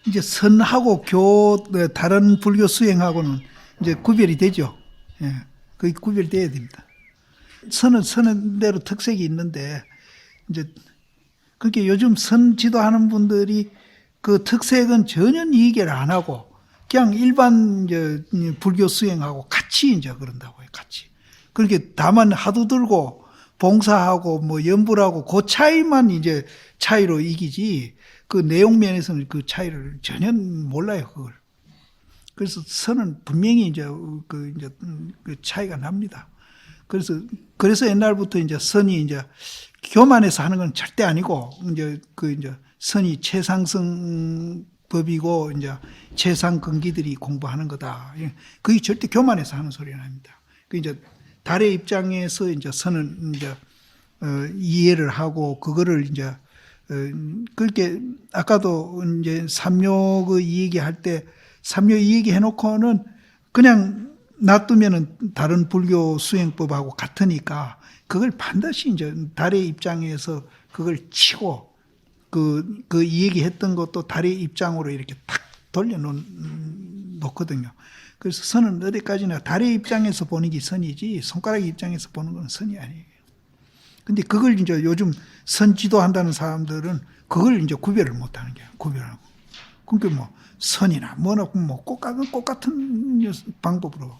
이제 선하고 다른 불교 수행하고는 이제 구별이 되죠. 예. 그게 구별이 돼야 됩니다. 선은 대로 특색이 있는데, 이제, 그렇게 요즘 선 지도하는 분들이 그 특색은 전혀 이해를 안 하고, 그냥 일반 이제 불교 수행하고 같이 이제 그런다고요, 같이. 그렇게 다만 하도 들고, 봉사하고 뭐 연불하고 그 차이만 이제 차이로 이기지, 그 내용 면에서는 그 차이를 전혀 몰라요, 그걸. 그래서 선은 분명히 이제 그 차이가 납니다. 그래서 옛날부터 이제 선이 이제 교만해서 하는 건 절대 아니고, 이제 선이 최상승법이고, 이제 최상근기들이 공부하는 거다. 그게 절대 교만해서 하는 소리는 아닙니다. 그 이제 달의 입장에서 이제 선은 이제 이해를 하고, 그거를 이제 그렇게 아까도 이제 삼요 그 이 얘기할 때 삼요 이 얘기 해놓고는 그냥 놔두면은 다른 불교 수행법하고 같으니까 그걸 반드시 이제 달의 입장에서 그걸 치고 이 얘기 했던 것도 달의 입장으로 이렇게 탁 놓거든요. 그래서 선은 어디까지나 달의 입장에서 보는 게 선이지 손가락 입장에서 보는 건 선이 아니에요. 근데 그걸 이제 요즘 선지도 한다는 사람들은 그걸 이제 구별을 못 하는 거예요. 구별하고. 그러니까 뭐 선이나 뭐나 뭐 똑같은 방법으로.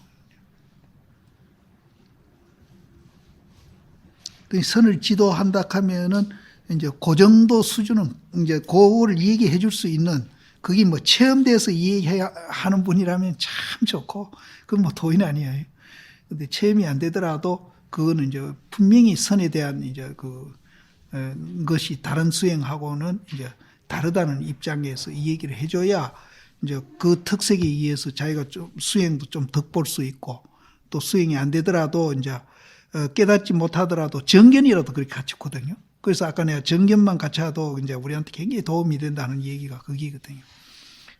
선을 지도한다 하면은 이제 그 정도 수준은 이제 그거를 얘기해 줄 수 있는 그게 뭐 체험돼서 얘기하는 분이라면 참 좋고 그건 뭐 도인 아니에요. 근데 체험이 안 되더라도 그거는 이제 분명히 선에 대한 이제 것이 다른 수행하고는 이제 다르다는 입장에서 이 얘기를 해줘야 이제 그 특색에 의해서 자기가 좀 수행도 좀 덕볼 수 있고 또 수행이 안 되더라도 이제 깨닫지 못하더라도 정견이라도 그렇게 갖췄거든요. 그래서 아까 내가 정견만 갖춰도 이제 우리한테 굉장히 도움이 된다는 얘기가 그기거든요.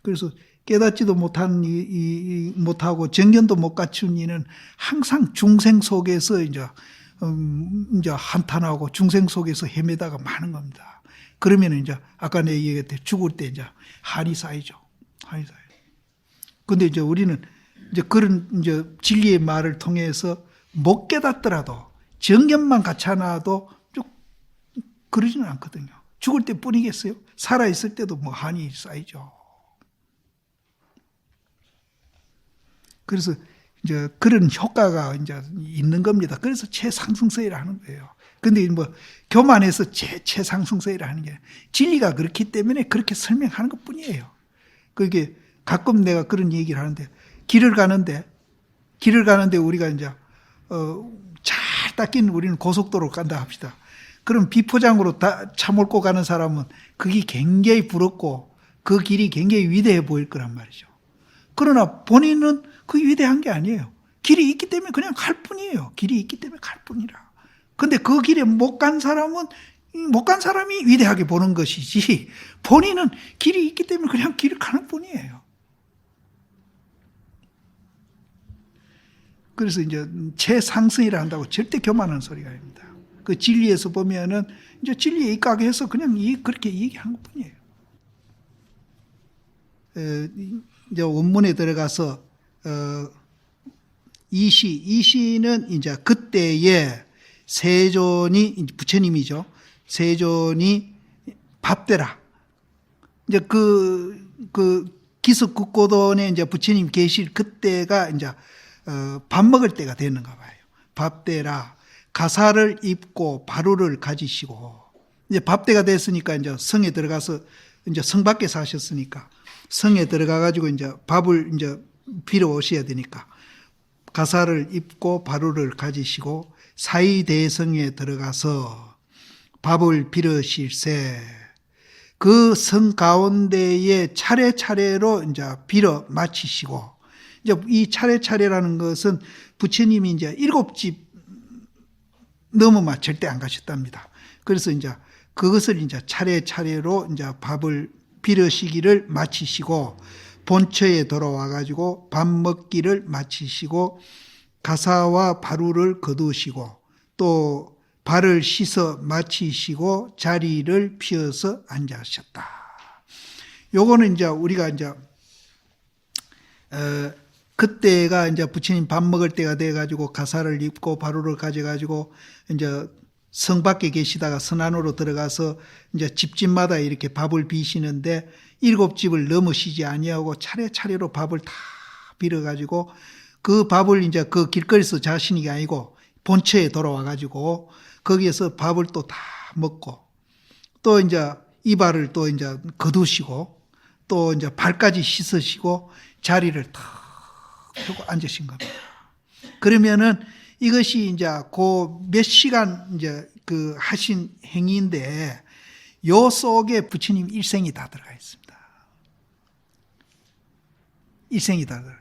그래서 깨닫지도 못하고 정견도 못 갖춘 이는 항상 중생 속에서 이제 한탄하고 중생 속에서 헤매다가 마는 겁니다. 그러면 이제 아까 내가 얘기했듯이 죽을 때 이제 한이 쌓이죠. 한이 쌓여요. 근데 이제 우리는 이제 그런 이제 진리의 말을 통해서 못 깨닫더라도 정견만 갖춰놔도 쭉 그러지는 않거든요. 죽을 때 뿐이겠어요? 살아있을 때도 뭐 한이 쌓이죠. 그래서 이제 그런 효과가 이제 있는 겁니다. 그래서 최상승서이라 하는 거예요. 근데 뭐 교만해서 최상승서이라 하는 게 진리가 그렇기 때문에 그렇게 설명하는 것 뿐이에요. 그게 가끔 내가 그런 얘기를 하는데 길을 가는데 우리가 이제 잘 닦인 우리는 고속도로 간다 합시다. 그럼 비포장으로 차 몰고 가는 사람은 그게 굉장히 부럽고 그 길이 굉장히 위대해 보일 거란 말이죠. 그러나 본인은 그게 위대한 게 아니에요. 길이 있기 때문에 그냥 갈 뿐이에요. 길이 있기 때문에 갈 뿐이라. 근데 그 길에 못 간 사람이 위대하게 보는 것이지 본인은 길이 있기 때문에 그냥 길을 가는 뿐이에요. 그래서 이제 최상승이라 한다고 절대 교만한 소리가 아닙니다. 그 진리에서 보면은 이제 진리에 입각해서 그냥 그렇게 얘기한 것 뿐이에요. 이제 원문에 들어가서 이 시는 이제 그때에 세존이 부처님이죠. 세존이 밥대라. 이제 기습국고돈에 이제 부처님 계실 그때가 이제 밥 먹을 때가 되는가 봐요. 밥대라. 가사를 입고 바루를 가지시고 이제 밥대가 됐으니까 이제 성에 들어가서 이제 성 밖에서 하셨으니까 성에 들어가 가지고 이제 밥을 이제 빌어 오셔야 되니까 가사를 입고 바루를 가지시고 사이대성에 들어가서 밥을 빌으실세 그 성 가운데에 차례차례로 이제 빌어 마치시고 이제 이 차례차례라는 것은 부처님이 이제 7집 넘어만 절대 안 가셨답니다. 그래서 이제 그것을 이제 차례차례로 이제 밥을 빌으시기를 마치시고 본처에 돌아와 가지고 밥 먹기를 마치시고 가사와 바루를 거두시고 또 발을 씻어 마치시고 자리를 피어서 앉으셨다. 요거는 이제 우리가 이제 그때가 이제 부처님 밥 먹을 때가 돼 가지고 가사를 입고 바루를 가져 가지고 이제 성 밖에 계시다가 선 안으로 들어가서 이제 집집마다 이렇게 밥을 비시는데 7집을 넘으시지 아니하고 차례차례로 밥을 다 빌어 가지고 그 밥을 이제 그 길거리에서 자시는 게 아니고 본처에 돌아와 가지고 거기에서 밥을 또 다 먹고 또 이제 이발을 또 이제 거두시고 또 이제 발까지 씻으시고 자리를 탁 펴고 앉으신 겁니다. 그러면은 이것이 이제 그 몇 시간 이제 그 하신 행위인데 요 속에 부처님 일생이 다 들어가 있습니다. 일생이 다 들어가.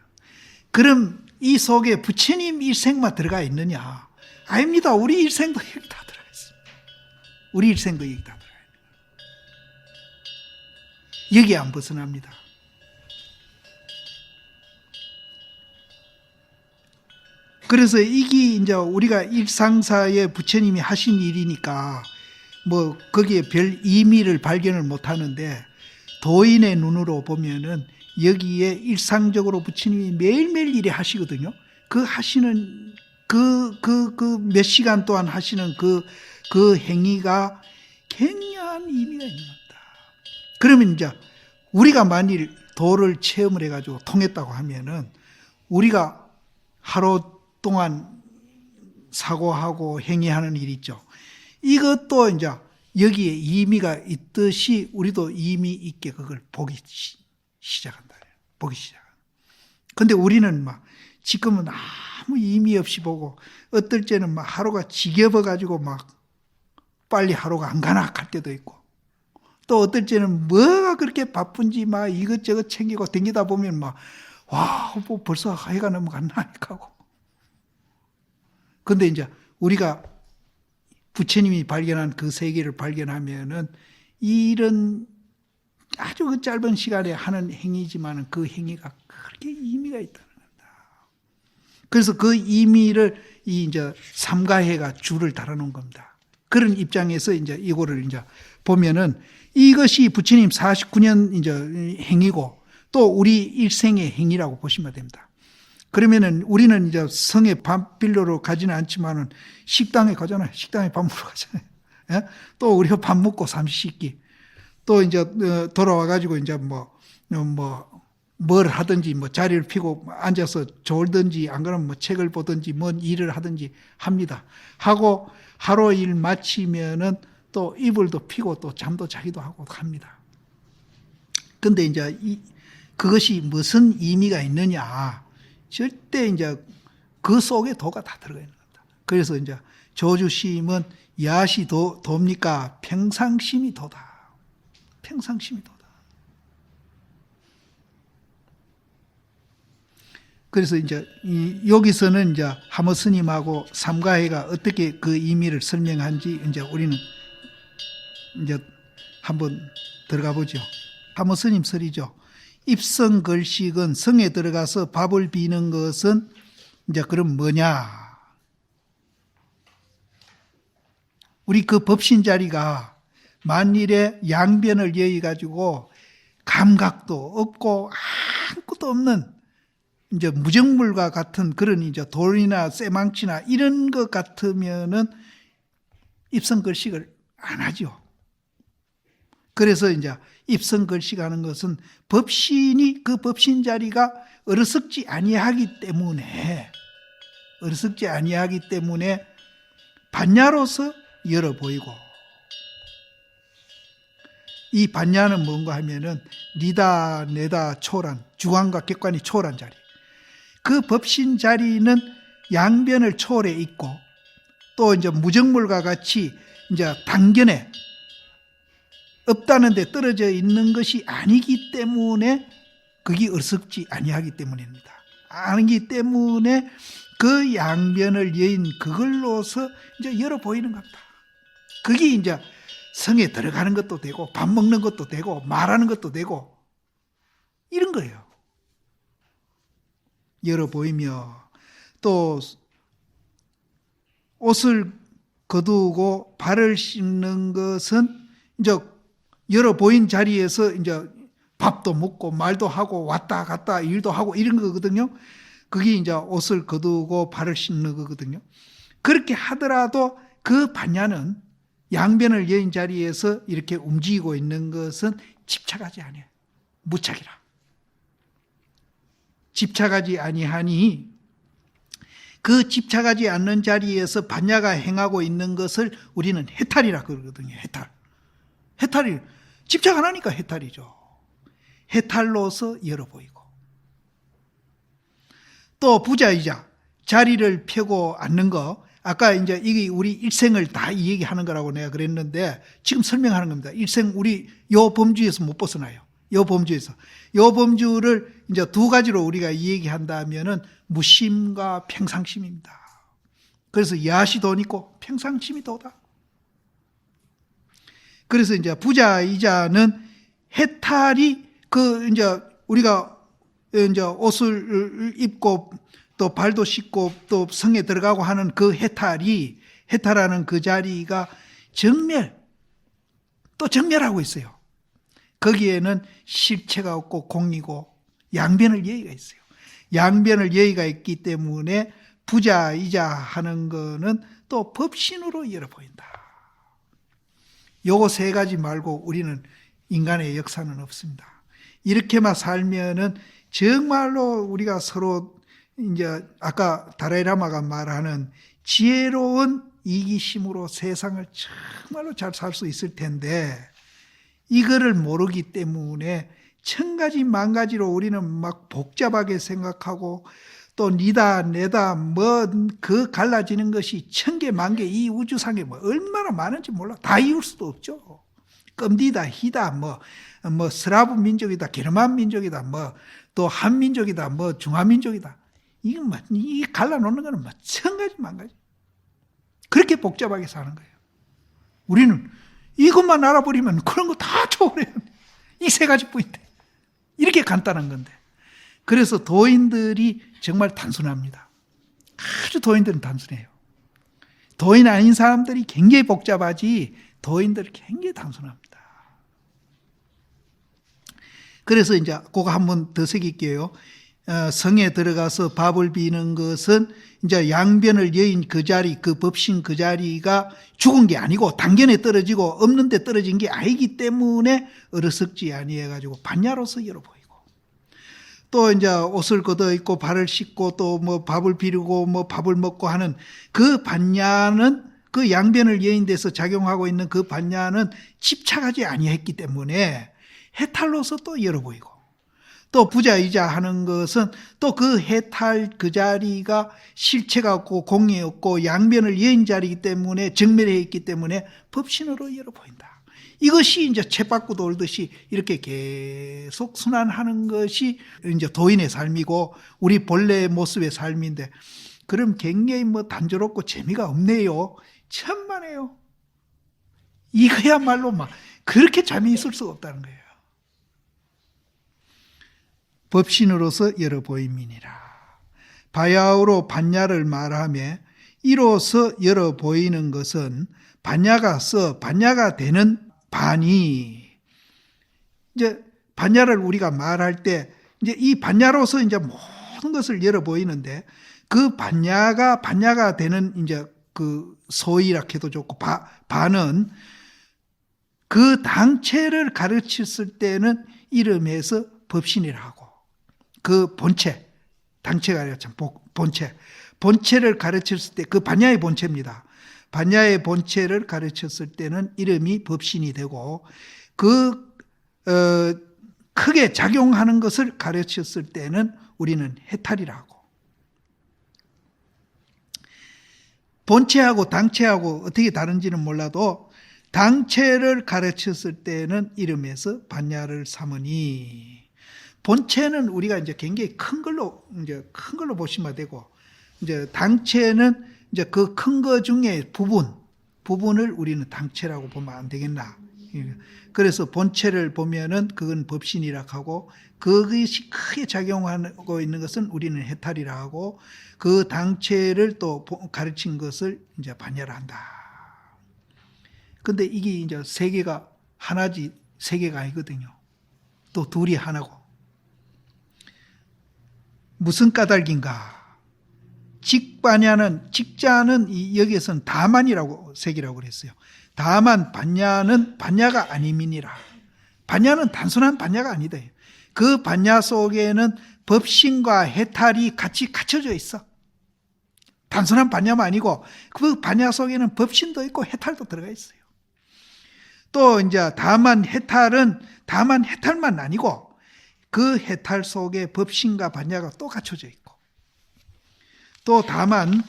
그럼 이 속에 부처님 일생만 들어가 있느냐? 아닙니다. 우리 일생도 여기 다 들어가 있습니다. 우리 일생도 여기 다 들어가 있습니다. 여기 안 벗어납니다. 그래서 이게 이제 우리가 일상사에 부처님이 하신 일이니까 뭐 거기에 별 의미를 발견을 못 하는데 도인의 눈으로 보면은 여기에 일상적으로 부처님이 매일매일 일에 하시거든요. 그 하시는 그 몇 시간 동안 하시는 그 행위가 굉장한 의미가 있는 겁니다. 그러면 이제 우리가 만일 도를 체험을 해가지고 통했다고 하면은 우리가 하루 동안 사고하고 행위하는 일 있죠. 이것도 이제 여기에 의미가 있듯이 우리도 의미 있게 그걸 보기 시작한다. 보기 시작. 근데 우리는 막 지금은 아무 의미 없이 보고 어떨 때는 막 하루가 지겨워가지고 막 빨리 하루가 안 가나 할 때도 있고 또 어떨 때는 뭐가 그렇게 바쁜지 막 이것저것 챙기고 댕기다 보면 막 와, 뭐 벌써 해가 넘어갔나 하고. 근데 이제 우리가 부처님이 발견한 그 세계를 발견하면은 이런 아주 그 짧은 시간에 하는 행위지만은 그 행위가 그렇게 의미가 있다는 겁니다. 그래서 그 의미를 이 이제 삼가해가 줄을 달아놓은 겁니다. 그런 입장에서 이제 이거를 이제 보면은 이것이 부처님 49년 이제 행위고 또 우리 일생의 행위라고 보시면 됩니다. 그러면은 우리는 이제 성에 밥 빌려러 가지는 않지만은 식당에 가잖아요. 식당에 밥 먹으러 가잖아요. 예? 또 우리가 밥 먹고 삼시세끼 또 이제 돌아와가지고 이제 뭘 하든지 뭐 자리를 피고 앉아서 졸든지 안 그러면 뭐 책을 보든지 뭔 일을 하든지 합니다. 하고 하루 일 마치면은 또 이불도 피고 또 잠도 자기도 하고 합니다. 근데 이제 그것이 무슨 의미가 있느냐? 절대 이제 그 속에 도가 다 들어가 있는 겁니다. 그래서 이제 조주심은 야시 도입니까? 평상심이 도다. 평상심이 도다. 그래서 이제 여기서는 이제 하모 스님하고 삼가해가 어떻게 그 의미를 설명한지 이제 우리는 이제 한번 들어가 보죠. 하모 스님 설이죠. 입성 걸식은 성에 들어가서 밥을 비는 것은 이제 그럼 뭐냐? 우리 그 법신 자리가 만일에 양변을 여의 가지고 감각도 없고 아무것도 없는 이제 무정물과 같은 그런 이제 돌이나 쇠망치나 이런 것 같으면은 입성 걸식을 안 하죠. 그래서 이제 입성 걸식하는 것은 법신이 그 법신 자리가 어리석지 아니하기 때문에 반야로서 열어 보이고 이 반야는 뭔가 하면은 니다 내다 초란 주관과 객관이 초월한 자리 그 법신 자리는 양변을 초월해 있고 또 이제 무정물과 같이 이제 당견에 없다는 데 떨어져 있는 것이 아니기 때문에 그게 어리석지 아니하기 때문입니다. 아니기 때문에 그 양변을 여인 그걸로서 이제 열어 보이는 겁니다. 그게 이제 성에 들어가는 것도 되고 밥 먹는 것도 되고 말하는 것도 되고 이런 거예요. 열어 보이며 또 옷을 거두고 발을 씻는 것은 이제 열어 보인 자리에서 이제 밥도 먹고 말도 하고 왔다 갔다 일도 하고 이런 거거든요. 그게 이제 옷을 거두고 발을 씻는 거거든요. 그렇게 하더라도 그 반야는 양변을 여인 자리에서 이렇게 움직이고 있는 것은 집착하지 아니해요. 무착이라. 집착하지 아니하니 그 집착하지 않는 자리에서 반야가 행하고 있는 것을 우리는 해탈이라 그러거든요. 해탈. 해탈이 집착 안 하니까 해탈이죠. 해탈로서 열어 보이고. 또 부자이자 자리를 펴고 앉는 거, 아까 이제 이게 우리 일생을 다 이 얘기하는 거라고 내가 그랬는데 지금 설명하는 겁니다. 일생 우리 요 범주에서 못 벗어나요. 요 범주에서. 요 범주를 이제 두 가지로 우리가 이 얘기한다면은 무심과 평상심입니다. 그래서 야시돈 있고 평상심이 도다. 그래서 이제 부자이자는 해탈이 이제 우리가 이제 옷을 입고 또 발도 씻고 또 성에 들어가고 하는 그 해탈하는 그 자리가 또 정멸하고 있어요. 거기에는 실체가 없고 공이고 양변을 예의가 있어요. 양변을 예의가 있기 때문에 부자이자 하는 거는 또 법신으로 열어 보인다. 요거 세 가지 말고 우리는 인간의 역사는 없습니다. 이렇게만 살면은 정말로 우리가 서로 이제 아까 다라이라마가 말하는 지혜로운 이기심으로 세상을 정말로 잘 살 수 있을 텐데 이거를 모르기 때문에 천가지 만가지로 우리는 막 복잡하게 생각하고 또 니다 내다 뭐 그 갈라지는 것이 천개 만개 이 우주상에 뭐 얼마나 많은지 몰라. 다 이룰 수도 없죠. 끔디다 히다 뭐 스라브 민족이다 게르만 민족이다 뭐 또 한민족이다 뭐 중화민족이다. 이건 뭐 이 갈라놓는 거는 뭐 천가지 만가지. 그렇게 복잡하게 사는 거예요. 우리는 이것만 알아버리면 그런 거 다 초월해요. 이 세 가지뿐인데. 이렇게 간단한 건데. 그래서 도인들이 정말 단순합니다. 아주 도인들은 단순해요. 도인 아닌 사람들이 굉장히 복잡하지 도인들은 굉장히 단순합니다. 그래서 이제 그거 한번 더 새길게요. 성에 들어가서 밥을 비는 것은 이제 양변을 여인 그 자리, 그 법신 그 자리가 죽은 게 아니고 당견에 떨어지고 없는 데 떨어진 게 아니기 때문에 어리석지 아니해가지고 반야로서 열어 보이고 또 이제 옷을 걷어 입고 발을 씻고 또 뭐 밥을 비르고 뭐 밥을 먹고 하는 그 반야는 그 양변을 여인 데서 작용하고 있는 그 반야는 집착하지 아니했기 때문에 해탈로서 또 열어 보이고 또 부자이자 하는 것은 또 그 해탈 그 자리가 실체가 없고 공이 없고 양변을 여인 자리이기 때문에 정멸해 있기 때문에 법신으로 열어 보인다. 이것이 이제 쳇바퀴 돌듯이 이렇게 계속 순환하는 것이 이제 도인의 삶이고 우리 본래의 모습의 삶인데 그럼 굉장히 뭐 단조롭고 재미가 없네요. 천만에요. 이거야말로 막 그렇게 재미있을 수가 없다는 거예요. 법신으로서 열어 보임이니라. 바야흐로 반야를 말하며 이로서 열어 보이는 것은 반야가 되는 반이 이제 반야를 우리가 말할 때 이제 이 반야로서 이제 모든 것을 열어 보이는데 그 반야가 되는 이제 그 소위라 해도 좋고 반은 그 당체를 가르쳤을 때는 이름에서 법신이라 하고 그 본체, 당체가 아니라 참 본체를 가르쳤을 때 그 반야의 본체입니다. 반야의 본체를 가르쳤을 때는 이름이 법신이 되고 크게 작용하는 것을 가르쳤을 때는 우리는 해탈이라고. 본체하고 당체하고 어떻게 다른지는 몰라도 당체를 가르쳤을 때는 이름에서 반야를 삼으니 본체는 우리가 이제 굉장히 큰 걸로 보시면 되고, 이제 당체는 이제 그 큰 거 중에 부분을 우리는 당체라고 보면 안 되겠나. 그래서 본체를 보면은 그건 법신이라 하고, 그것이 크게 작용하고 있는 것은 우리는 해탈이라 하고, 그 당체를 또 가르친 것을 이제 반야라 한다. 근데 이게 이제 세계가 하나지, 세계가 아니거든요. 또 둘이 하나고. 무슨 까닭인가? 직자는 여기에서는 다만이라고 색이라고 그랬어요. 다만 반야는 반야가 아님이니라. 반야는 단순한 반야가 아니다. 그 반야 속에는 법신과 해탈이 같이 갖춰져 있어. 단순한 반야만 아니고 그 반야 속에는 법신도 있고 해탈도 들어가 있어요. 또 이제 다만 해탈만 아니고 그 해탈 속에 법신과 반야가 또 갖춰져 있고, 또 다만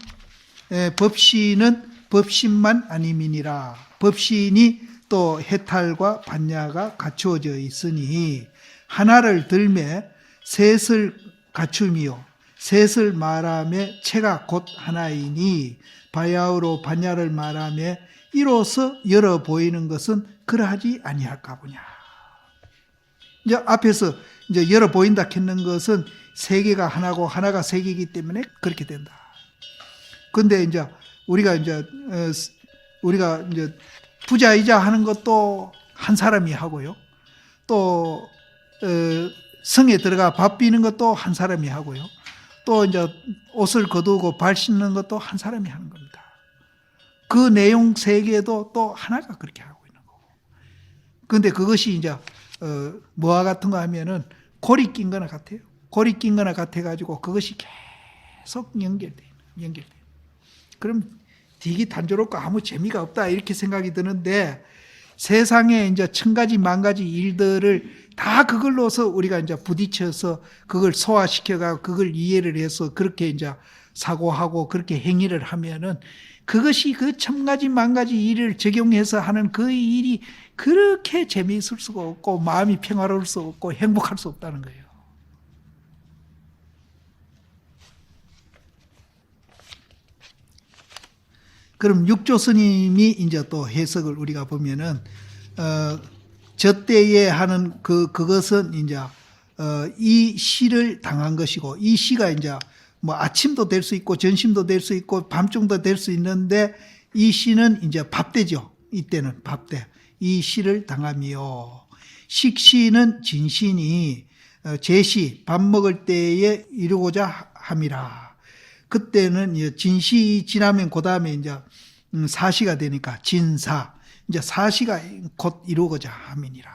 법신은 법신만 아님이니라. 법신이 또 해탈과 반야가 갖추어져 있으니 하나를 들매 셋을 갖춤이요 셋을 말하며 체가 곧 하나이니 바야흐로 반야를 말하며 이로써 열어 보이는 것은 그러하지 아니할까 보냐. 이제 앞에서 이제 열어 보인다 했는 것은 세 개가 하나고 하나가 세 개이기 때문에 그렇게 된다. 근데 이제 우리가 이제 부자이자 하는 것도 한 사람이 하고요. 또 성에 들어가 밥 비는 것도 한 사람이 하고요. 또 이제 옷을 거두고 발 씻는 것도 한 사람이 하는 겁니다. 그 내용 세 개도 또 하나가 그렇게 하고 있는 거고. 근데 그것이 이제 뭐와 같은가 하면은 고리 낀 거나 같아요. 고리 낀 거나 같아가지고 그것이 계속 연결돼요. 그럼 되게 단조롭고 아무 재미가 없다 이렇게 생각이 드는데, 세상에 이제 천 가지 만 가지 일들을 다 그걸로서 우리가 이제 부딪혀서 그걸 소화시켜가 그걸 이해를 해서 그렇게 이제 사고하고 그렇게 행위를 하면은 그것이 그 천 가지 만 가지 일을 적용해서 하는 그 일이 그렇게 재미있을 수가 없고 마음이 평화로울 수 없고 행복할 수 없다는 거예요. 그럼 육조 스님이 이제 또 해석을 우리가 보면은 저 때에 하는 그것은 이제 이 시를 당한 것이고, 이 시가 이제 뭐 아침도 될 수 있고 점심도 될 수 있고 밤중도 될 수 있는데, 이 시는 이제 밥때죠. 이때는 밥때. 이 시를 당하며, 식시는 진신이 제시 밥 먹을 때에 이루고자 함이라. 그때는 진시 지나면 그 다음에 이제 사시가 되니까 진사, 이제 사시가 곧 이루고자 함이니라.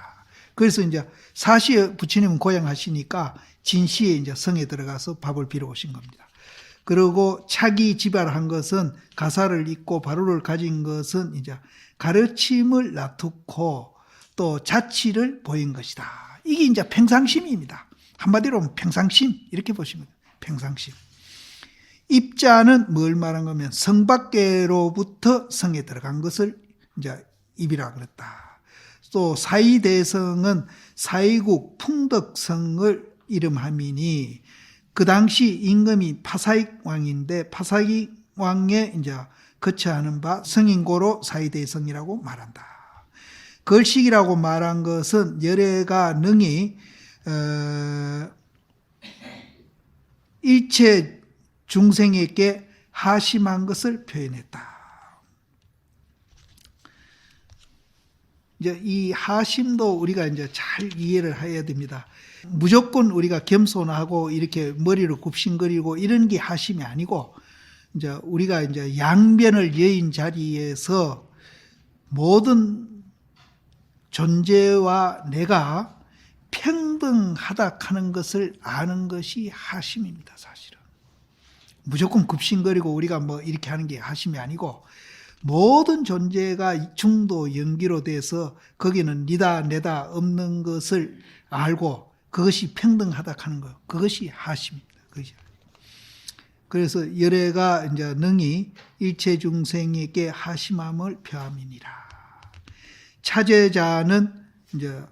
그래서 이제 사시에 부처님은 고향하시니까 진시에 이제 성에 들어가서 밥을 비러 오신 겁니다. 그리고 차기 지발한 것은 가사를 읽고 바루를 가진 것은 이제 가르침을 놔두고 또 자치를 보인 것이다. 이게 이제 평상심입니다. 한마디로 하면 평상심 이렇게 보시면 돼요. 평상심. 입자는 뭘 말한 거면 성 밖으로부터 성에 들어간 것을 이제 입이라 그랬다. 또 사이대성은 사이국 풍덕성을 이름함이니, 그 당시 임금이 파사익 왕인데 파사익 왕에 이제 거처하는 바 성인고로 사이대성이라고 말한다. 걸식이라고 말한 것은 열애가 능히 일체 중생에게 하심한 것을 표현했다. 이제 이 하심도 우리가 이제 잘 이해를 해야 됩니다. 무조건 우리가 겸손하고 이렇게 머리를 굽신거리고 이런 게 하심이 아니고, 이제 우리가 이제 양변을 여인 자리에서 모든 존재와 내가 평등하다 하는 것을 아는 것이 하심입니다, 사실은. 무조건 굽신거리고 우리가 뭐 이렇게 하는 게 하심이 아니고, 모든 존재가 중도 연기로 돼서 거기는 니다 내다 없는 것을 알고 그것이 평등하다 하는 거, 그것이 하심입니다. 그것이. 그래서 열애가 이제 능히 일체 중생에게 하심함을 표함이니라. 차제자는 이제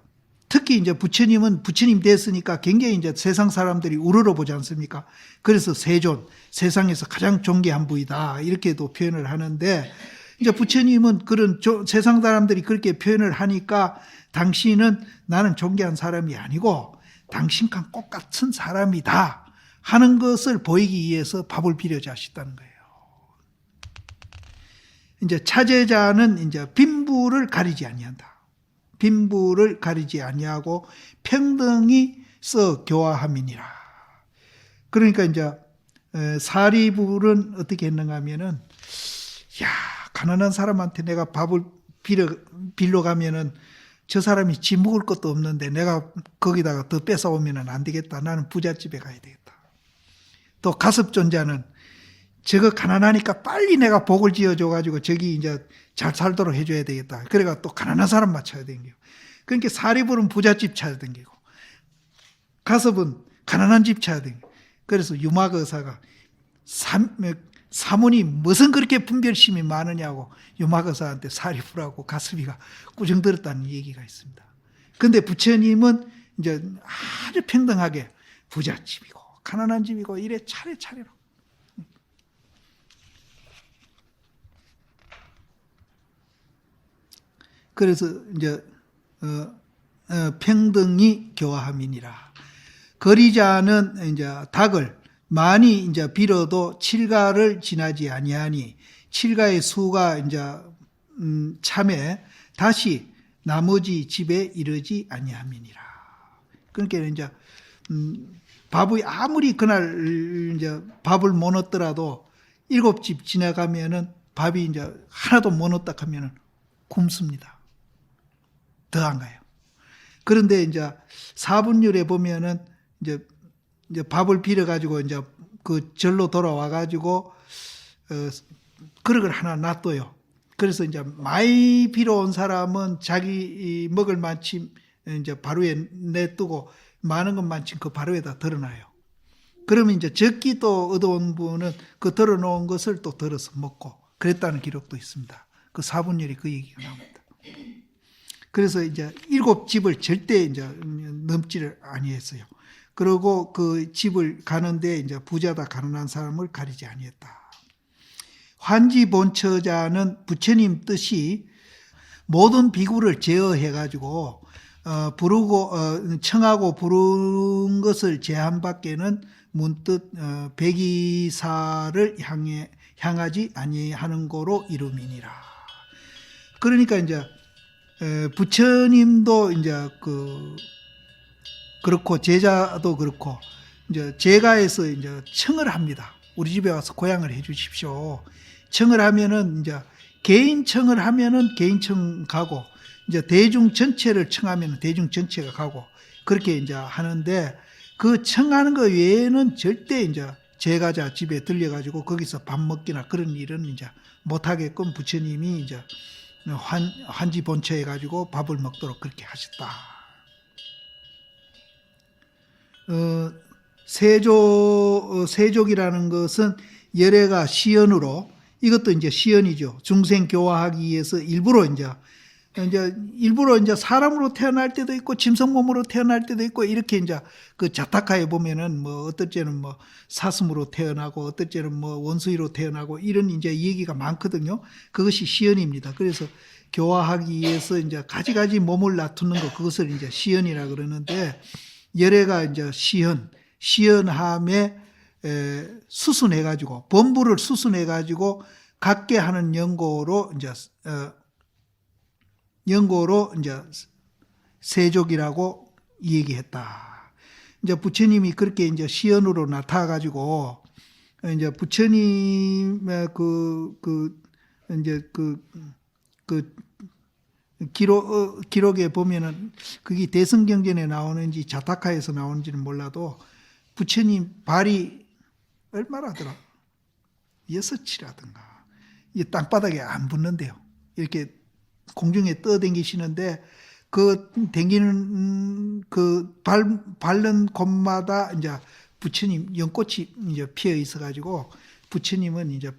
특히 이제 부처님은 부처님 됐으니까 굉장히 이제 세상 사람들이 우러러 보지 않습니까? 그래서 세존, 세상에서 가장 존귀한 부이다 이렇게도 표현을 하는데, 이제 부처님은 그런 세상 사람들이 그렇게 표현을 하니까 당신은 나는 존귀한 사람이 아니고 당신과 똑같은 사람이다 하는 것을 보이기 위해서 밥을 비려자 하셨다는 거예요. 이제 차제자는 이제 빈부를 가리지 아니한다. 빈부를 가리지 아니하고 평등히 써 교화함이니라. 그러니까 이제 사리불은 어떻게 했는가 하면은, 야, 가난한 사람한테 내가 밥을 빌려 가면은 저 사람이 지 먹을 것도 없는데 내가 거기다가 더 뺏어오면은 안 되겠다. 나는 부잣집에 가야 되겠다. 또 가섭존자는 저거 가난하니까 빨리 내가 복을 지어줘가지고 저기 이제 잘 살도록 해줘야 되겠다. 그래가 또 가난한 사람 맞춰야 되는 그러니까 사리불은 부잣집 찾아야 되고, 가섭은 가난한 집 찾아야 되고. 그래서 유막 의사가 사문이 무슨 그렇게 분별심이 많으냐고 유막 의사한테 사리불하고 가섭이가 꾸중들었다는 얘기가 있습니다. 근데 부처님은 이제 아주 평등하게 부잣집이고 가난한 집이고 이래 차례차례로. 그래서 이제 평등히 교화함이니라. 거리자는 이제 닭을 많이 이제 빌어도 칠가를 지나지 아니하니 칠가의 수가 이제 참에 다시 나머지 집에 이르지 아니함이니라. 그러니까 이제 밥이 아무리 그날 이제 밥을 못 얻더라도 7집 지나가면은 밥이 이제 하나도 못 얻다 하면은 굶습니다. 더 안 가요. 그런데 이제 사분율에 보면은 이제 밥을 빌어가지고 이제 그 절로 돌아와가지고 그릇을 하나 놔둬요. 그래서 이제 많이 빌어온 사람은 자기 먹을 만큼 이제 바로에 내두고 많은 것만큼 그 바로에다 덜어놔요. 그러면 이제 적기 또 얻어온 분은 그 덜어놓은 것을 또 덜어서 먹고 그랬다는 기록도 있습니다. 그 사분율이 그 얘기가 나옵니다. 그래서 이제 7집을 절대 이제 넘지를 아니했어요. 그리고 그 집을 가는데 이제 부자다 가난한 사람을 가리지 아니했다. 환지본처자는 부처님 뜻이 모든 비구를 제어해가지고 부르고 청하고 부른 것을 제한밖에는 문득 백이사를 향하지 아니하는 거로 이름이니라. 그러니까 이제 부처님도 이제 그렇고 제자도 그렇고 이제 제가에서 이제 청을 합니다. 우리 집에 와서 고향을 해 주십시오. 청을 하면은 이제 개인 청을 하면은 개인 청 가고 이제 대중 전체를 청하면은 대중 전체가 가고 그렇게 이제 하는데 그 청하는 거 외에는 절대 이제 제가자 집에 들려가지고 거기서 밥 먹기나 그런 일은 이제 못하게끔 부처님이 이제 환지 본처해 가지고 밥을 먹도록 그렇게 하셨다. 세족이라는 것은 열애가 시연으로 이것도 이제 시연이죠. 중생 교화하기 위해서 일부러 사람으로 태어날 때도 있고 짐승 몸으로 태어날 때도 있고 이렇게 이제 그 자타카에 보면은 뭐 어떨 때는 뭐 사슴으로 태어나고 어떨 때는 뭐 원수이로 태어나고 이런 이제 얘기가 많거든요. 그것이 시연입니다. 그래서 교화하기 위해서 이제 가지가지 몸을 놔두는 거 그것을 이제 시연이라 그러는데 열애가 이제 시연함에 수순해가지고 범부를 수순해가지고 갖게 하는 연고로 이제 세족이라고 얘기했다. 이제 부처님이 그렇게 이제 시연으로 나타가지고 이제 부처님의 기록에 보면은 그게 대승경전에 나오는지 자타카에서 나오는지는 몰라도 부처님 발이 얼마라더라? 6치라든가. 이 땅바닥에 안 붙는데요. 이렇게 공중에 떠댕기시는데 그 댕기는 밟는 곳마다 이제 부처님 연꽃이 이제 피어 있어 가지고 부처님은 이제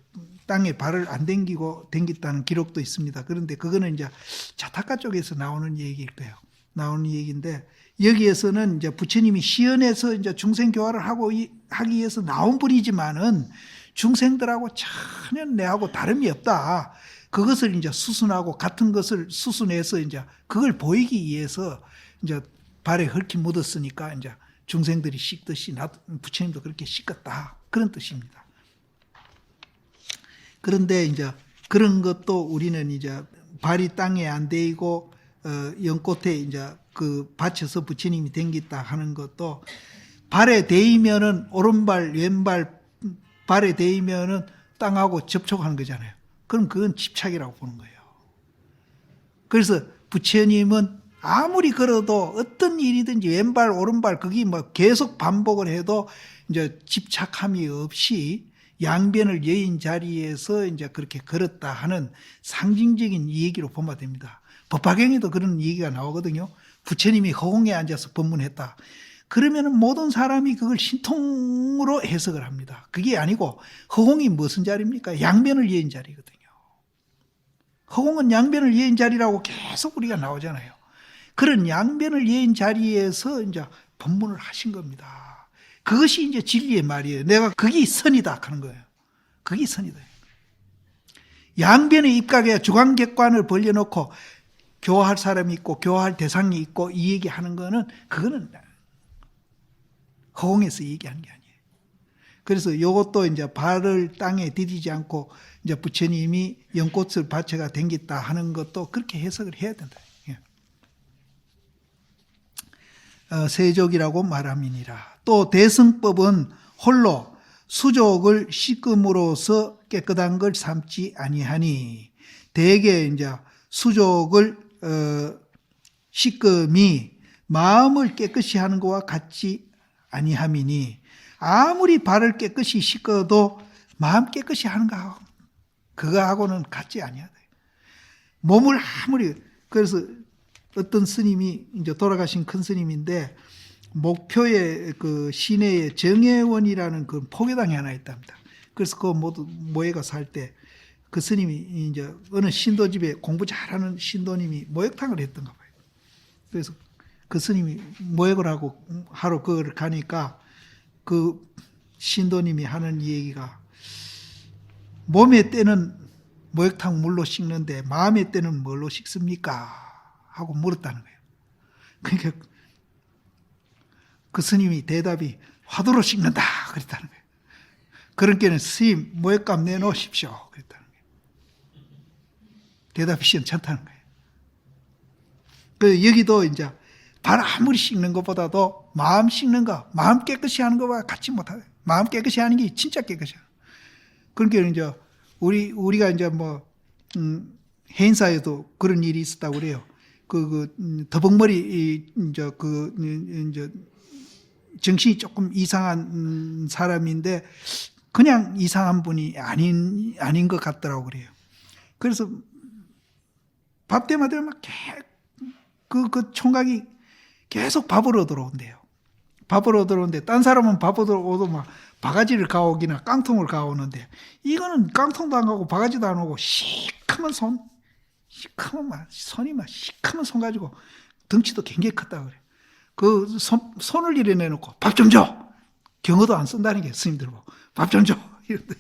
땅에 발을 안 댕겼다는 기록도 있습니다. 그런데 그거는 이제 자타카 쪽에서 나오는 얘기일 거예요. 나오는 얘기인데 여기에서는 이제 부처님이 시연에서 이제 중생 교화를 하기 위해서 나온 분이지만은 중생들하고 전혀 내하고 다름이 없다. 그것을 이제 수순하고 같은 것을 수순해서 이제 그걸 보이기 위해서 이제 발에 흙이 묻었으니까 이제 중생들이 씻듯이 부처님도 그렇게 씻었다. 그런 뜻입니다. 그런데 이제 그런 것도 우리는 이제 발이 땅에 안 대이고 연꽃에 이제 그 받쳐서 부처님이 댕겼다 하는 것도 발에 대이면은 오른발, 왼발 발에 대이면은 땅하고 접촉하는 거잖아요. 그럼 그건 집착이라고 보는 거예요. 그래서 부처님은 아무리 걸어도 어떤 일이든지 왼발, 오른발 그게 뭐 계속 반복을 해도 이제 집착함이 없이 양변을 여인 자리에서 이제 그렇게 걸었다 하는 상징적인 얘기로 보면 됩니다. 법화경에도 그런 얘기가 나오거든요. 부처님이 허공에 앉아서 법문했다. 그러면 모든 사람이 그걸 신통으로 해석을 합니다. 그게 아니고 허공이 무슨 자리입니까? 양변을 여인 자리거든요. 허공은 양변을 여인 자리라고 계속 우리가 나오잖아요. 그런 양변을 여인 자리에서 이제 법문을 하신 겁니다. 그것이 이제 진리의 말이에요. 내가 그게 선이다 하는 거예요. 그게 선이다. 양변의 입각에 주관객관을 벌려놓고 교화할 사람이 있고 교화할 대상이 있고 이 얘기하는 거는 그거는 허공에서 얘기하는 게 아니에요. 그래서 이것도 이제 발을 땅에 디디지 않고 이제 부처님이 연꽃을 받쳐가 댕겼다 하는 것도 그렇게 해석을 해야 된다. 세족이라고 말함이니라. 또 대승법은 홀로 수족을 씻음으로써 깨끗한 걸 삼지 아니하니 대개 이제 수족을 씻음이 마음을 깨끗이 하는 것과 같지 아니함이니 아무리 발을 깨끗이 씻어도 마음 깨끗이 하는 거하고 그거하고는 같지 아니하다. 몸을 아무리 그래서 어떤 스님이 이제 돌아가신 큰 스님인데 목표에 그 시내에 정혜원이라는 그 포교당이 하나 있답니다. 그래서 그 모두 모여가 살 때 그 스님이 이제 어느 신도집에 공부 잘하는 신도님이 모욕탕을 했던가 봐요. 그래서 그 스님이 모욕을 하고 하러 그걸 가니까 그 신도님이 하는 얘기가 몸의 때는 모욕탕 물로 씻는데 마음의 때는 뭘로 씻습니까? 하고 물었다는 거예요. 그러니까 그 스님이 대답이 화두로 씻는다 그랬다는 거예요. 그러니까 스님 모욕값 내놓으십시오 그랬다는 거예요. 대답이 시원찮다는 거예요. 그 여기도 이제 발 아무리 씻는 것보다도 마음 씻는 거, 마음 깨끗이 하는 것과 같이 못하요. 마음 깨끗이 하는 게 진짜 깨끗이야. 그러니까 이제 우리가 이제 뭐 해인사에도 그런 일이 있었다고 그래요. 더벅머리 이제 정신이 조금 이상한 사람인데 그냥 이상한 분이 아닌 것 같더라고 그래요. 그래서 밥 때마다 막 그 총각이 계속 밥으로 들어온대요. 밥으로 들어오는데 딴 사람은 밥으로 오도 막 바가지를 가오기나 깡통을 가오는데 이거는 깡통도 안 가고 바가지도 안 오고 시커먼 손이 막 시커먼 손 가지고 덩치도 굉장히 컸다고 그래요. 그 손을 이래 내놓고 밥 좀 줘! 경어도 안 쓴다는 게 스님들 보고 밥 좀 줘! 이런데.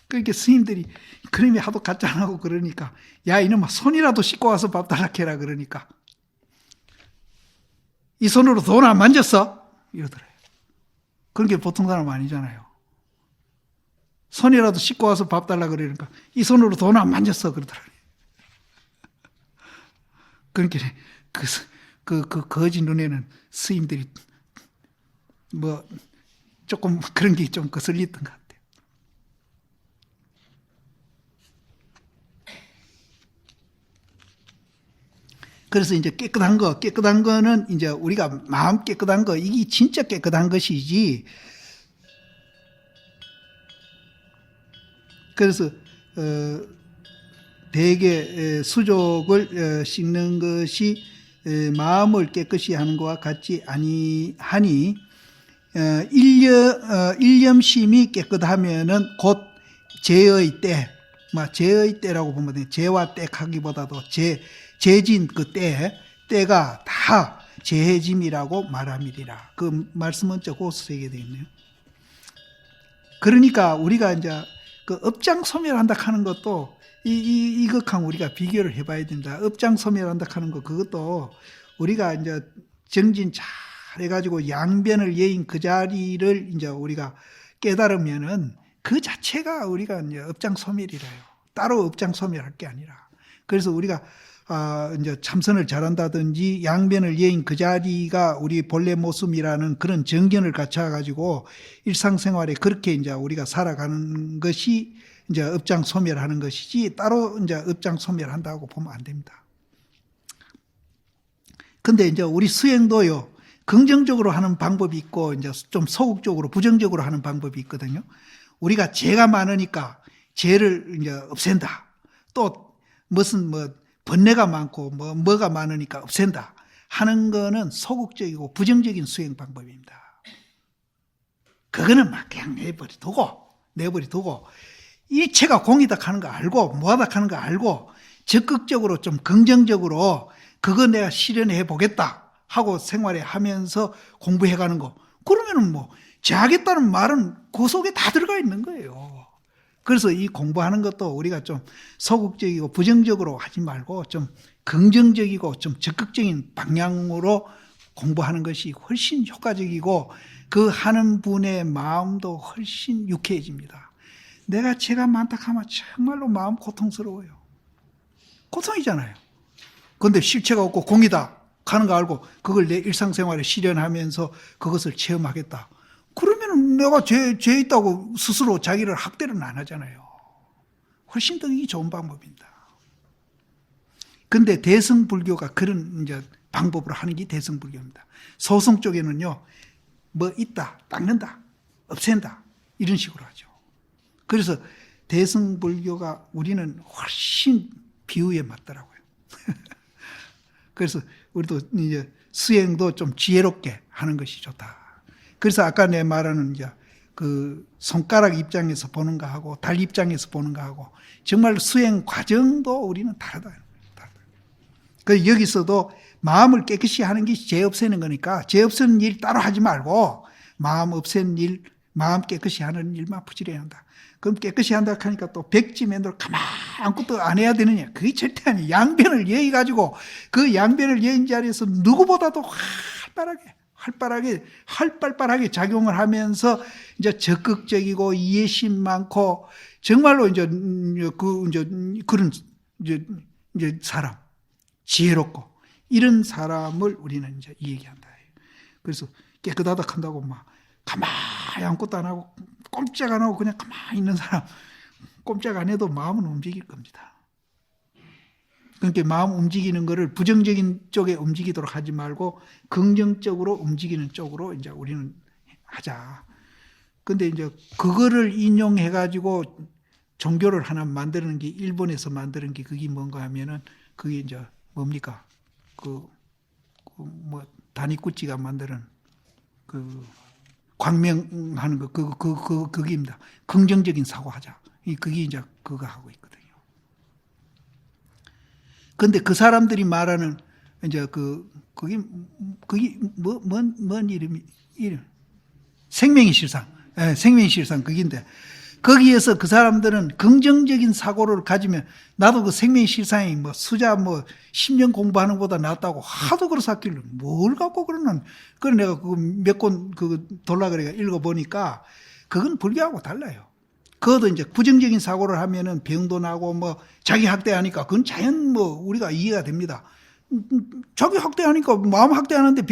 그러니까 스님들이 그놈이 하도 가짜 안 하고 그러니까 야 이놈아 손이라도 씻고 와서 밥 달라 해라 그러니까 이 손으로 돈 안 만졌어? 이러더래요. 그런 게 보통 사람 아니잖아요. 손이라도 씻고 와서 밥 달라 그러니까 이 손으로 돈 안 만졌어 그러더래요. 그러니까 그 거지 눈에는 스님들이 뭐 조금 그런 게 좀 거슬렸던 것 같아요. 그래서 이제 깨끗한 거는 이제 우리가 마음 깨끗한 거, 이게 진짜 깨끗한 것이지. 그래서, 대개 수족을 씻는 것이 마음을 깨끗이 하는 것과 같지 아니하니, 일념심이 깨끗하면은 곧 재의 때, 재의 때라고 보면 돼요. 재와 때 하기보다도 재진 그 때가 다 재해짐이라고 말함이리라. 그 말씀은 거기서 얘기되어 있네요. 그러니까 우리가 이제 그 업장소멸한다 하는 것도 이것하고 우리가 비교를 해봐야 된다. 업장소멸한다 하는 거 그것도 우리가 이제 정진 잘 해가지고 양변을 여인 그 자리를 이제 우리가 깨달으면은 그 자체가 우리가 이제 업장소멸이라요. 따로 업장소멸할 게 아니라. 그래서 우리가 이제 참선을 잘한다든지 양변을 예인 그 자리가 우리 본래 모습이라는 그런 정견을 갖춰가지고 일상생활에 그렇게 이제 우리가 살아가는 것이 이제 업장소멸하는 것이지 따로 이제 업장소멸한다고 보면 안 됩니다. 근데 이제 우리 수행도요, 긍정적으로 하는 방법이 있고 이제 좀 소극적으로 부정적으로 하는 방법이 있거든요. 우리가 죄가 많으니까 죄를 이제 없앤다. 또 무슨 번뇌가 많고 뭐가 많으니까 없앤다 하는 거는 소극적이고 부정적인 수행 방법입니다. 그거는 막 그냥 내버려두고 일체가 공이다 하는 거 알고 뭐하다 하는 거 알고 적극적으로 좀 긍정적으로 그거 내가 실현해 보겠다 하고 생활에 하면서 공부해 가는 거. 그러면은 죄하겠다는 말은 그 속에 다 들어가 있는 거예요. 그래서 이 공부하는 것도 우리가 좀 소극적이고 부정적으로 하지 말고 좀 긍정적이고 좀 적극적인 방향으로 공부하는 것이 훨씬 효과적이고 그 하는 분의 마음도 훨씬 유쾌해집니다. 내가 죄가 많다 하면 정말로 마음 고통스러워요. 고통이잖아요. 그런데 실체가 없고 공이다 하는 거 알고 그걸 내 일상생활에 실현하면서 그것을 체험하겠다. 그러면 내가 죄 있다고 스스로 자기를 학대는 안 하잖아요. 훨씬 더 이게 좋은 방법입니다. 근데 대승불교가 그런 이제 방법으로 하는 게 대승불교입니다. 소승 쪽에는요, 있다, 닦는다, 없앤다, 이런 식으로 하죠. 그래서 대승불교가 우리는 훨씬 비유에 맞더라고요. 그래서 우리도 이제 수행도 좀 지혜롭게 하는 것이 좋다. 그래서 아까 내 말하는 이제 그 손가락 입장에서 보는 거하고 달 입장에서 보는 거하고 정말 수행 과정도 우리는 다르다. 그래서 여기서도 마음을 깨끗이 하는 게 죄 없애는 거니까 죄 없애는 일 따로 하지 말고 마음 없애는 일, 마음 깨끗이 하는 일만 부지런히 한다. 그럼 깨끗이 한다 하니까 또 백지면으로 가만 아무것도 안 해야 되느냐. 그게 절대 아니에요. 양변을 예의가지고 그 양변을 예인 자리에서 누구보다도 활발하게 작용을 하면서 이제 적극적이고 이해심 많고 정말로 이제 그런 사람, 지혜롭고 이런 사람을 우리는 이제 얘기한다. 그래서 깨끗하다 한다고 막 가만히 아무것도 안 하고 꼼짝 안 하고 그냥 가만히 있는 사람, 꼼짝 안 해도 마음은 움직일 겁니다. 그러니까 마음 움직이는 거를 부정적인 쪽에 움직이도록 하지 말고 긍정적으로 움직이는 쪽으로 이제 우리는 하자. 근데 이제 그거를 인용해 가지고 종교를 하나 만드는 게 일본에서 만드는 게 그게 뭔가 하면은 그게 이제 뭡니까? 다니구치가 만드는 광명하는 거 그게입니다. 긍정적인 사고하자. 그게 이제 그거 하고 있거든요. 근데 그 사람들이 말하는 이제 그게 뭔 이름? 생명의 실상. 예, 생명의 실상 그긴데 거기에서 그 사람들은 긍정적인 사고를 가지면 나도 그 생명의 실상이 수자 10년 공부하는 것보다 낫다고 하도 그래서 하길래 뭘 갖고 그러는. 그래 내가 몇 권 돌라 그래가 읽어보니까 그건 불교하고 달라요. 그것도 이제 부정적인 사고를 하면은 병도 나고 자기 학대하니까 그건 자연 우리가 이해가 됩니다. 자기 학대하니까 마음 학대하는데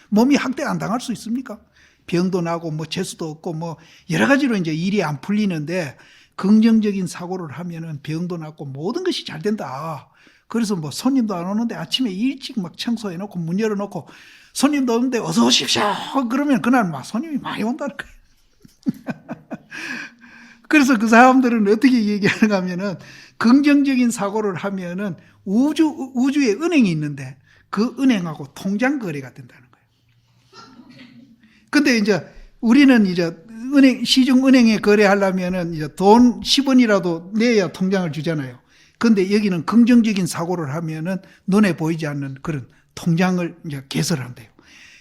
몸이 학대 안 당할 수 있습니까? 병도 나고 재수도 없고 여러 가지로 이제 일이 안 풀리는데 긍정적인 사고를 하면은 병도 낫고 모든 것이 잘 된다. 그래서 손님도 안 오는데 아침에 일찍 청소해 놓고 문 열어 놓고 손님도 오는데 어서 오십시오. 그러면 그날 손님이 많이 온다는 거예요. 그래서 그 사람들은 어떻게 얘기하는가 하면은 긍정적인 사고를 하면은 우주에 은행이 있는데 그 은행하고 통장 거래가 된다는 거예요. 근데 이제 우리는 이제 시중은행에 거래하려면은 이제 돈 10원이라도 내야 통장을 주잖아요. 근데 여기는 긍정적인 사고를 하면은 눈에 보이지 않는 그런 통장을 이제 개설한대요.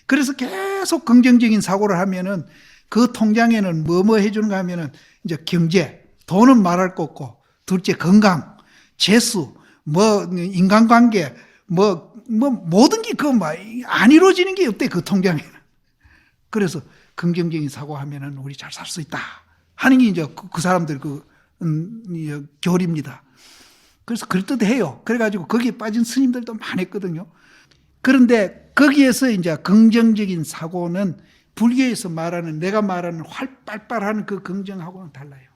그래서 계속 긍정적인 사고를 하면은 그 통장에는 뭐 해주는가 하면은 이제 경제, 돈은 말할 거 없고, 둘째 건강, 재수, 인간관계, 모든 게 안 이루어지는 게 없대, 그 통장에는. 그래서 긍정적인 사고 하면은 우리 잘 살 수 있다 하는 게 이제 그 사람들 교리입니다. 그래서 그럴듯해요. 그래가지고 거기에 빠진 스님들도 많았거든요. 그런데 거기에서 이제 긍정적인 사고는 불교에서 말하는 내가 말하는 활발한 그 긍정하고는 달라요.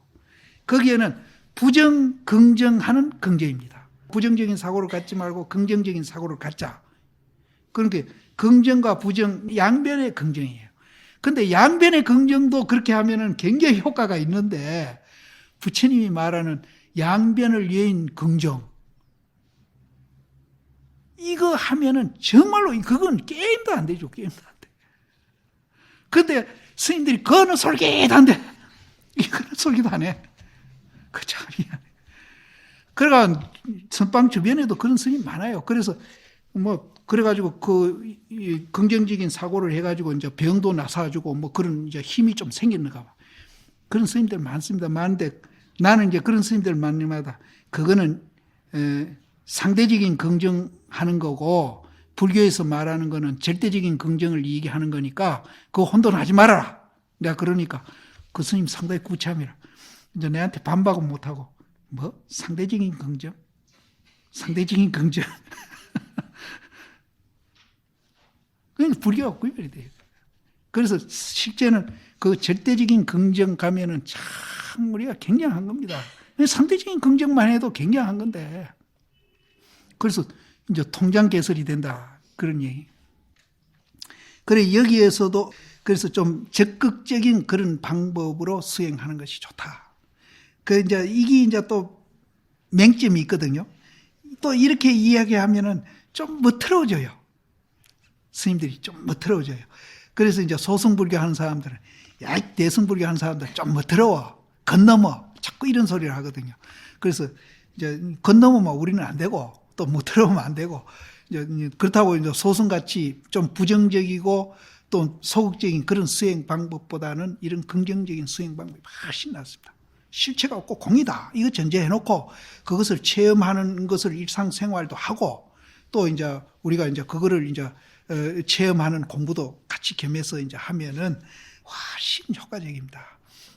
거기에는 부정, 긍정하는 긍정입니다. 부정적인 사고를 갖지 말고 긍정적인 사고를 갖자. 그러니까 긍정과 부정 양변의 긍정이에요. 근데 양변의 긍정도 그렇게 하면은 굉장히 효과가 있는데 부처님이 말하는 양변을 위한 긍정 이거 하면은 정말로 그건 게임도 안 되죠. 게임도 안 돼. 근데 스님들이 그거는 솔깃한데 이거는 솔깃 안 해. 그 참 미안해. 그러니까 선방 주변에도 그런 스님 많아요. 그래서 뭐 그래가지고 그 긍정적인 사고를 해가지고 이제 병도 나사주고 뭐 그런 이제 힘이 좀 생겼는가 봐. 그런 스님들 많습니다. 많은데 나는 이제 그런 스님들 만날마다 그거는 상대적인 긍정하는 거고 불교에서 말하는 거는 절대적인 긍정을 얘기하는 거니까 그거 혼돈하지 말아라. 내가 그러니까 그 스님 상당히 구차합니다. 이제 내한테 반박은 못하고 뭐 상대적인 긍정? 상대적인 긍정? 그냥 불교가 구별이 돼요. 그래서 실제는 그 절대적인 긍정 가면은 참 우리가 굉장한 겁니다. 상대적인 긍정만 해도 굉장한 건데. 그래서 이제 통장 개설이 된다. 그런 얘기. 그래, 여기에서도 그래서 좀 적극적인 그런 방법으로 수행하는 것이 좋다. 그 이게 이제 또 맹점이 있거든요. 또 이렇게 이야기하면은 좀 멋들어져요. 스님들이 좀 멋들어져요. 그래서 이제 소승불교 하는 사람들은 야, 대승불교 하는 사람들 좀 멋들어워. 건너머. 자꾸 이런 소리를 하거든요. 그래서 이제 건너면 우리는 안 되고 또 멋들어오면 안 되고 이제 그렇다고 이제 소승같이 좀 부정적이고 또 소극적인 그런 수행 방법보다는 이런 긍정적인 수행 방법이 훨씬 낫습니다. 실체가 없고 공이다. 이거 전제해놓고 그것을 체험하는 것을 일상생활도 하고 또 이제 우리가 이제 그거를 이제 체험하는 공부도 같이 겸해서 이제 하면은 훨씬 효과적입니다.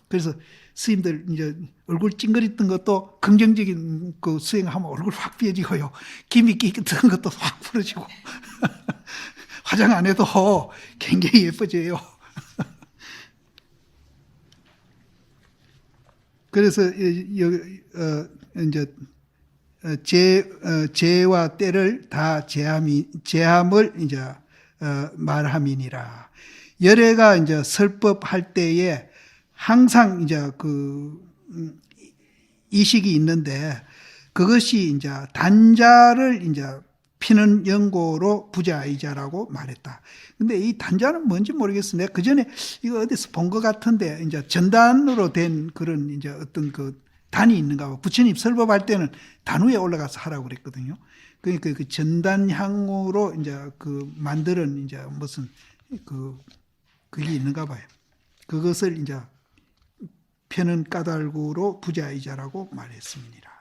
그래서 스님들 이제 얼굴 찡그렸던 것도 긍정적인 그 수행하면 얼굴 확 삐어지고요. 김이 끼었던 것도 확 풀어지고 화장 안 해도 굉장히 예뻐져요. 그래서 이제 재와 때를 다 제함을 이제 말함이니라. 열애가 이제 설법할 때에 항상 이제 그 이식이 있는데 그것이 이제 단자를 이제 피는 연고로 부자이자라고 말했다. 근데 이 단자는 뭔지 모르겠어. 내가 그 전에 이거 어디서 본 것 같은데 이제 전단으로 된 그런 이제 어떤 그 단이 있는가 봐. 부처님 설법할 때는 단 위에 올라가서 하라고 그랬거든요. 그러니까 그 전단향으로 이제 그 만드는 이제 무슨 그게 있는가 봐요. 그것을 이제 펴는 까닭으로 부자이자라고 말했습니다.